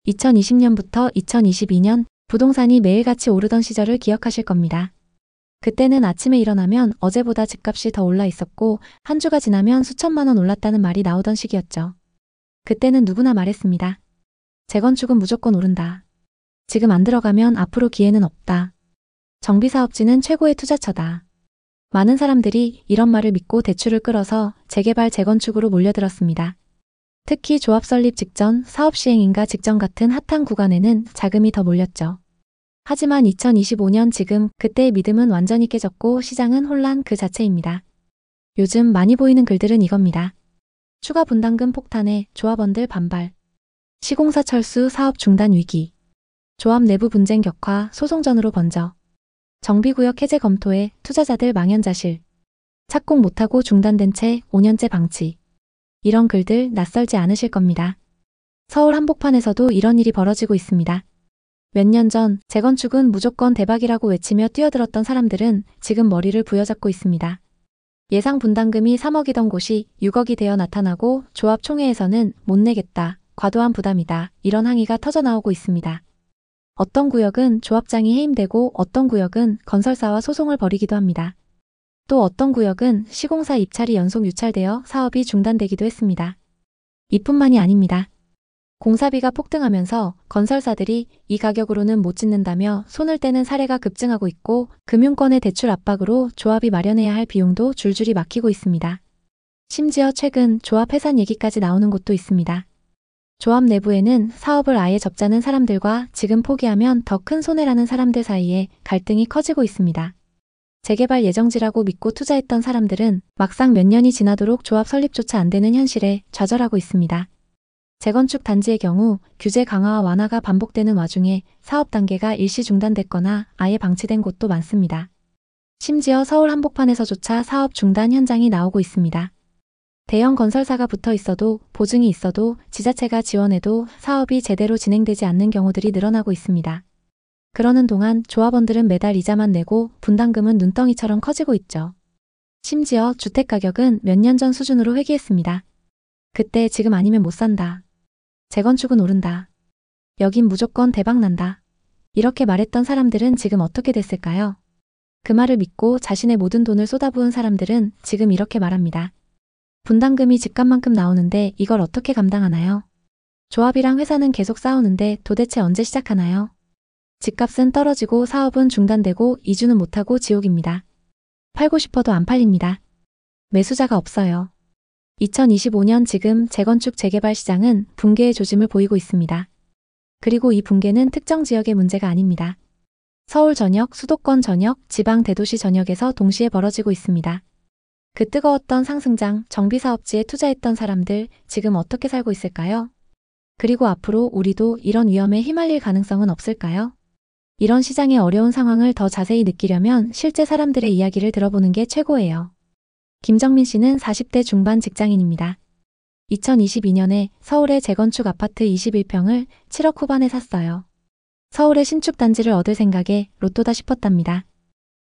2020년부터 2022년 부동산이 매일같이 오르던 시절을 기억하실 겁니다. 그때는 아침에 일어나면 어제보다 집값이 더 올라 있었고 한 주가 지나면 수천만 원 올랐다는 말이 나오던 시기였죠. 그때는 누구나 말했습니다. 재건축은 무조건 오른다. 지금 안 들어가면 앞으로 기회는 없다. 정비사업지는 최고의 투자처다. 많은 사람들이 이런 말을 믿고 대출을 끌어서 재개발 재건축으로 몰려들었습니다. 특히 조합 설립 직전, 사업 시행인가 직전 같은 핫한 구간에는 자금이 더 몰렸죠. 하지만 2025년 지금 그때의 믿음은 완전히 깨졌고 시장은 혼란 그 자체입니다. 요즘 많이 보이는 글들은 이겁니다. 추가 분담금 폭탄에 조합원들 반발. 시공사 철수 사업 중단 위기. 조합 내부 분쟁 격화 소송전으로 번져. 정비구역 해제 검토에 투자자들 망연자실. 착공 못하고 중단된 채 5년째 방치. 이런 글들 낯설지 않으실 겁니다. 서울 한복판에서도 이런 일이 벌어지고 있습니다. 몇 년 전 재건축은 무조건 대박이라고 외치며 뛰어들었던 사람들은 지금 머리를 부여잡고 있습니다. 예상 분담금이 3억이던 곳이 6억이 되어 나타나고 조합 총회에서는 못 내겠다, 과도한 부담이다 이런 항의가 터져나오고 있습니다. 어떤 구역은 조합장이 해임되고 어떤 구역은 건설사와 소송을 벌이기도 합니다. 또 어떤 구역은 시공사 입찰이 연속 유찰되어 사업이 중단되기도 했습니다. 이뿐만이 아닙니다. 공사비가 폭등하면서 건설사들이 이 가격으로는 못 짓는다며 손을 떼는 사례가 급증하고 있고 금융권의 대출 압박으로 조합이 마련해야 할 비용도 줄줄이 막히고 있습니다. 심지어 최근 조합 해산 얘기까지 나오는 곳도 있습니다. 조합 내부에는 사업을 아예 접자는 사람들과 지금 포기하면 더 큰 손해라는 사람들 사이에 갈등이 커지고 있습니다. 재개발 예정지라고 믿고 투자했던 사람들은 막상 몇 년이 지나도록 조합 설립조차 안 되는 현실에 좌절하고 있습니다. 재건축 단지의 경우 규제 강화와 완화가 반복되는 와중에 사업 단계가 일시 중단됐거나 아예 방치된 곳도 많습니다. 심지어 서울 한복판에서조차 사업 중단 현장이 나오고 있습니다. 대형 건설사가 붙어 있어도 보증이 있어도 지자체가 지원해도 사업이 제대로 진행되지 않는 경우들이 늘어나고 있습니다. 그러는 동안 조합원들은 매달 이자만 내고 분담금은 눈덩이처럼 커지고 있죠. 심지어 주택가격은 몇 년 전 수준으로 회귀했습니다. 그때 지금 아니면 못 산다. 재건축은 오른다. 여긴 무조건 대박난다. 이렇게 말했던 사람들은 지금 어떻게 됐을까요? 그 말을 믿고 자신의 모든 돈을 쏟아부은 사람들은 지금 이렇게 말합니다. 분담금이 집값만큼 나오는데 이걸 어떻게 감당하나요? 조합이랑 회사는 계속 싸우는데 도대체 언제 시작하나요? 집값은 떨어지고 사업은 중단되고 이주는 못하고 지옥입니다. 팔고 싶어도 안 팔립니다. 매수자가 없어요. 2025년 지금 재건축 재개발 시장은 붕괴의 조짐을 보이고 있습니다. 그리고 이 붕괴는 특정 지역의 문제가 아닙니다. 서울 전역, 수도권 전역, 지방 대도시 전역에서 동시에 벌어지고 있습니다. 그 뜨거웠던 상승장, 정비사업지에 투자했던 사람들 지금 어떻게 살고 있을까요? 그리고 앞으로 우리도 이런 위험에 휘말릴 가능성은 없을까요? 이런 시장의 어려운 상황을 더 자세히 느끼려면 실제 사람들의 이야기를 들어보는 게 최고예요. 김정민 씨는 40대 중반 직장인입니다. 2022년에 서울의 재건축 아파트 21평을 7억 후반에 샀어요. 서울의 신축 단지를 얻을 생각에 로또다 싶었답니다.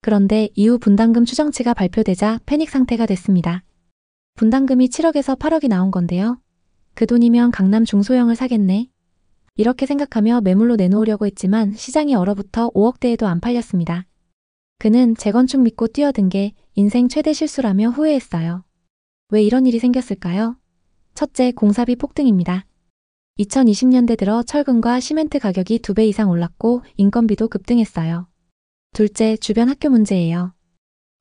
그런데 이후 분담금 추정치가 발표되자 패닉 상태가 됐습니다. 분담금이 7억에서 8억이 나온 건데요. 그 돈이면 강남 중소형을 사겠네. 이렇게 생각하며 매물로 내놓으려고 했지만 시장이 얼어붙어 5억대에도 안 팔렸습니다. 그는 재건축 믿고 뛰어든 게 인생 최대 실수라며 후회했어요. 왜 이런 일이 생겼을까요? 첫째, 공사비 폭등입니다. 2020년대 들어 철근과 시멘트 가격이 2배 이상 올랐고 인건비도 급등했어요. 둘째, 주변 학교 문제예요.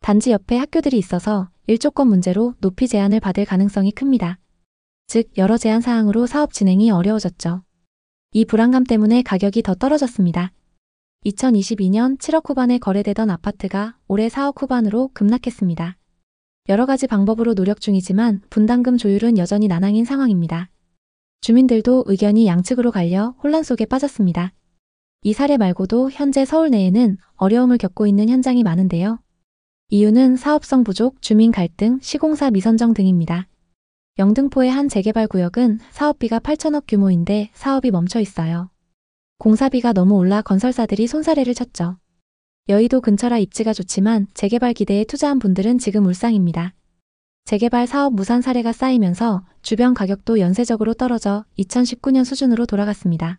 단지 옆에 학교들이 있어서 일조권 문제로 높이 제한을 받을 가능성이 큽니다. 즉, 여러 제한 사항으로 사업 진행이 어려워졌죠. 이 불안감 때문에 가격이 더 떨어졌습니다. 2022년 7억 후반에 거래되던 아파트가 올해 4억 후반으로 급락했습니다. 여러 가지 방법으로 노력 중이지만 분담금 조율은 여전히 난항인 상황입니다. 주민들도 의견이 양측으로 갈려 혼란 속에 빠졌습니다. 이 사례 말고도 현재 서울 내에는 어려움을 겪고 있는 현장이 많은데요. 이유는 사업성 부족, 주민 갈등, 시공사 미선정 등입니다. 영등포의 한 재개발 구역은 사업비가 8천억 규모인데 사업이 멈춰 있어요. 공사비가 너무 올라 건설사들이 손사래를 쳤죠. 여의도 근처라 입지가 좋지만 재개발 기대에 투자한 분들은 지금 울상입니다. 재개발 사업 무산 사례가 쌓이면서 주변 가격도 연쇄적으로 떨어져 2019년 수준으로 돌아갔습니다.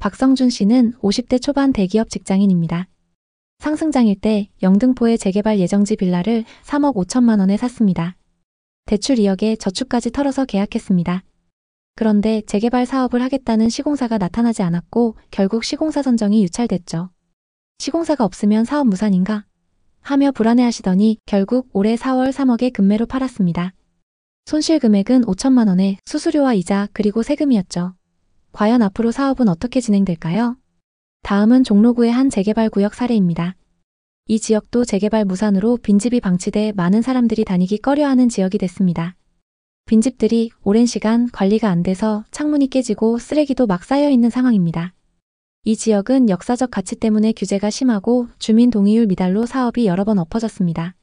박성준 씨는 50대 초반 대기업 직장인입니다. 상승장일 때 영등포의 재개발 예정지 빌라를 3억 5천만 원에 샀습니다. 대출 2억에 저축까지 털어서 계약했습니다. 그런데 재개발 사업을 하겠다는 시공사가 나타나지 않았고 결국 시공사 선정이 유찰됐죠. 시공사가 없으면 사업 무산인가? 하며 불안해하시더니 결국 올해 4월 3억에 급매로 팔았습니다. 손실 금액은 5천만 원에 수수료와 이자 그리고 세금이었죠. 과연 앞으로 사업은 어떻게 진행될까요? 다음은 종로구의 한 재개발 구역 사례입니다. 이 지역도 재개발 무산으로 빈집이 방치돼 많은 사람들이 다니기 꺼려하는 지역이 됐습니다. 빈집들이 오랜 시간 관리가 안 돼서 창문이 깨지고 쓰레기도 막 쌓여 있는 상황입니다. 이 지역은 역사적 가치 때문에 규제가 심하고 주민 동의율 미달로 사업이 여러 번 엎어졌습니다.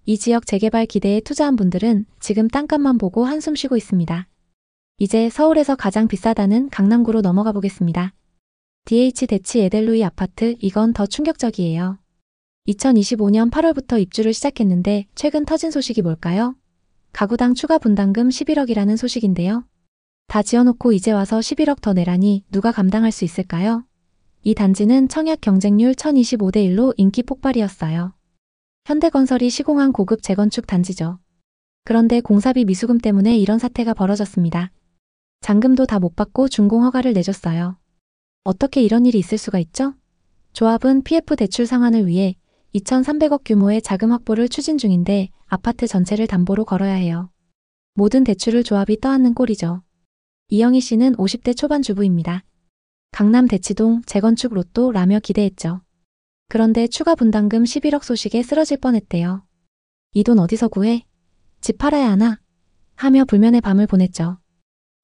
이 지역 재개발 기대에 투자한 분들은 지금 땅값만 보고 한숨 쉬고 있습니다. 이제 서울에서 가장 비싸다는 강남구로 넘어가 보겠습니다. DH 대치 에델루이 아파트, 이건 더 충격적이에요. 2025년 8월부터 입주를 시작했는데 최근 터진 소식이 뭘까요? 가구당 추가 분담금 11억이라는 소식인데요. 다 지어놓고 이제 와서 11억 더 내라니 누가 감당할 수 있을까요? 이 단지는 청약 경쟁률 1025대 1로 인기 폭발이었어요. 현대건설이 시공한 고급 재건축 단지죠. 그런데 공사비 미수금 때문에 이런 사태가 벌어졌습니다. 잔금도 다 못 받고 준공 허가를 내줬어요. 어떻게 이런 일이 있을 수가 있죠? 조합은 PF 대출 상환을 위해 2,300억 규모의 자금 확보를 추진 중인데 아파트 전체를 담보로 걸어야 해요. 모든 대출을 조합이 떠안는 꼴이죠. 이영희 씨는 50대 초반 주부입니다. 강남 대치동 재건축 로또라며 기대했죠. 그런데 추가 분담금 11억 소식에 쓰러질 뻔했대요. 이 돈 어디서 구해? 집 팔아야 하나? 하며 불면의 밤을 보냈죠.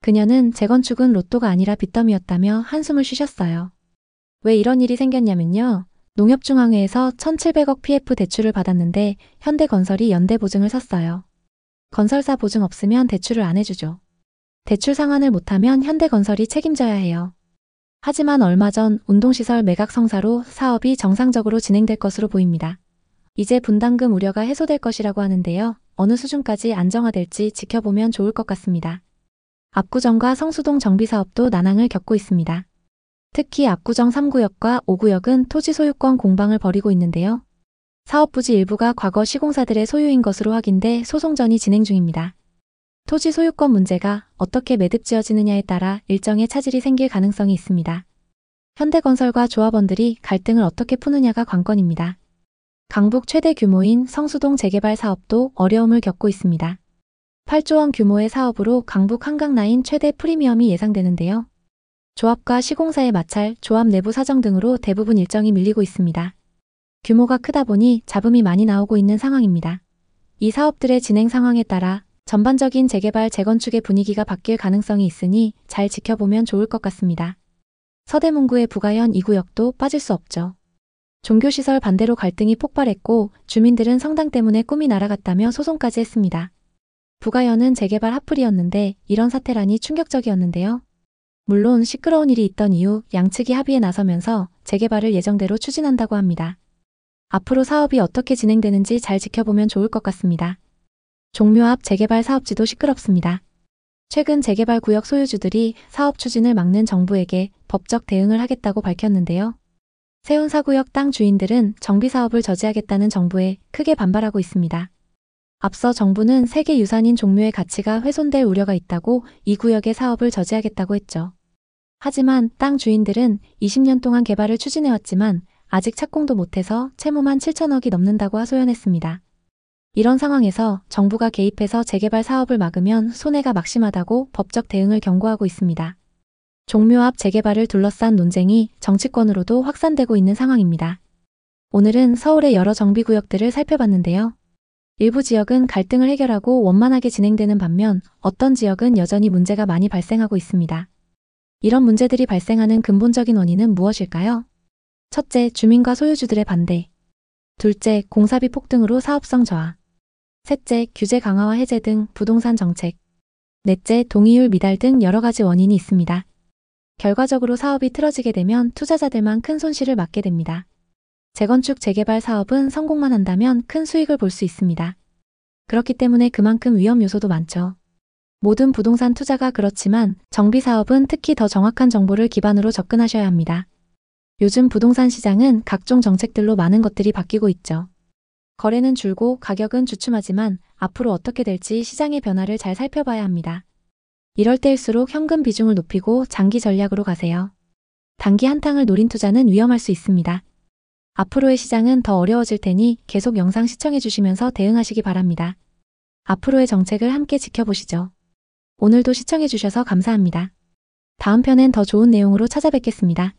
그녀는 재건축은 로또가 아니라 빚더미였다며 한숨을 쉬셨어요. 왜 이런 일이 생겼냐면요. 농협중앙회에서 1,700억 PF 대출을 받았는데 현대건설이 연대보증을 섰어요. 건설사 보증 없으면 대출을 안 해주죠. 대출 상환을 못하면 현대건설이 책임져야 해요. 하지만 얼마 전 운동시설 매각 성사로 사업이 정상적으로 진행될 것으로 보입니다. 이제 분담금 우려가 해소될 것이라고 하는데요. 어느 수준까지 안정화될지 지켜보면 좋을 것 같습니다. 압구정과 성수동 정비사업도 난항을 겪고 있습니다. 특히 압구정 3구역과 5구역은 토지 소유권 공방을 벌이고 있는데요. 사업 부지 일부가 과거 시공사들의 소유인 것으로 확인돼 소송전이 진행 중입니다. 토지 소유권 문제가 어떻게 매듭지어지느냐에 따라 일정의 차질이 생길 가능성이 있습니다. 현대건설과 조합원들이 갈등을 어떻게 푸느냐가 관건입니다. 강북 최대 규모인 성수동 재개발 사업도 어려움을 겪고 있습니다. 8조 원 규모의 사업으로 강북 한강라인 최대 프리미엄이 예상되는데요. 조합과 시공사의 마찰, 조합 내부 사정 등으로 대부분 일정이 밀리고 있습니다. 규모가 크다 보니 잡음이 많이 나오고 있는 상황입니다. 이 사업들의 진행 상황에 따라 전반적인 재개발, 재건축의 분위기가 바뀔 가능성이 있으니 잘 지켜보면 좋을 것 같습니다. 서대문구의 부가현 2구역도 빠질 수 없죠. 종교시설 반대로 갈등이 폭발했고 주민들은 성당 때문에 꿈이 날아갔다며 소송까지 했습니다. 부가현은 재개발 핫플이었는데 이런 사태라니 충격적이었는데요. 물론 시끄러운 일이 있던 이후 양측이 합의에 나서면서 재개발을 예정대로 추진한다고 합니다. 앞으로 사업이 어떻게 진행되는지 잘 지켜보면 좋을 것 같습니다. 종묘 앞 재개발 사업지도 시끄럽습니다. 최근 재개발 구역 소유주들이 사업 추진을 막는 정부에게 법적 대응을 하겠다고 밝혔는데요. 세운 4구역 땅 주인들은 정비사업을 저지하겠다는 정부에 크게 반발하고 있습니다. 앞서 정부는 세계유산인 종묘의 가치가 훼손될 우려가 있다고 이 구역의 사업을 저지하겠다고 했죠. 하지만 땅 주인들은 20년 동안 개발을 추진해왔지만 아직 착공도 못해서 채무만 7천억이 넘는다고 하소연했습니다. 이런 상황에서 정부가 개입해서 재개발 사업을 막으면 손해가 막심하다고 법적 대응을 경고하고 있습니다. 종묘 앞 재개발을 둘러싼 논쟁이 정치권으로도 확산되고 있는 상황입니다. 오늘은 서울의 여러 정비구역들을 살펴봤는데요. 일부 지역은 갈등을 해결하고 원만하게 진행되는 반면 어떤 지역은 여전히 문제가 많이 발생하고 있습니다. 이런 문제들이 발생하는 근본적인 원인은 무엇일까요? 첫째, 주민과 소유주들의 반대. 둘째, 공사비 폭등으로 사업성 저하. 셋째, 규제 강화와 해제 등 부동산 정책. 넷째, 동의율 미달 등 여러 가지 원인이 있습니다. 결과적으로 사업이 틀어지게 되면 투자자들만 큰 손실을 맞게 됩니다. 재건축, 재개발 사업은 성공만 한다면 큰 수익을 볼 수 있습니다. 그렇기 때문에 그만큼 위험 요소도 많죠. 모든 부동산 투자가 그렇지만 정비사업은 특히 더 정확한 정보를 기반으로 접근하셔야 합니다. 요즘 부동산 시장은 각종 정책들로 많은 것들이 바뀌고 있죠. 거래는 줄고 가격은 주춤하지만 앞으로 어떻게 될지 시장의 변화를 잘 살펴봐야 합니다. 이럴 때일수록 현금 비중을 높이고 장기 전략으로 가세요. 단기 한탕을 노린 투자는 위험할 수 있습니다. 앞으로의 시장은 더 어려워질 테니 계속 영상 시청해 주시면서 대응하시기 바랍니다. 앞으로의 정책을 함께 지켜보시죠. 오늘도 시청해 주셔서 감사합니다. 다음 편엔 더 좋은 내용으로 찾아뵙겠습니다.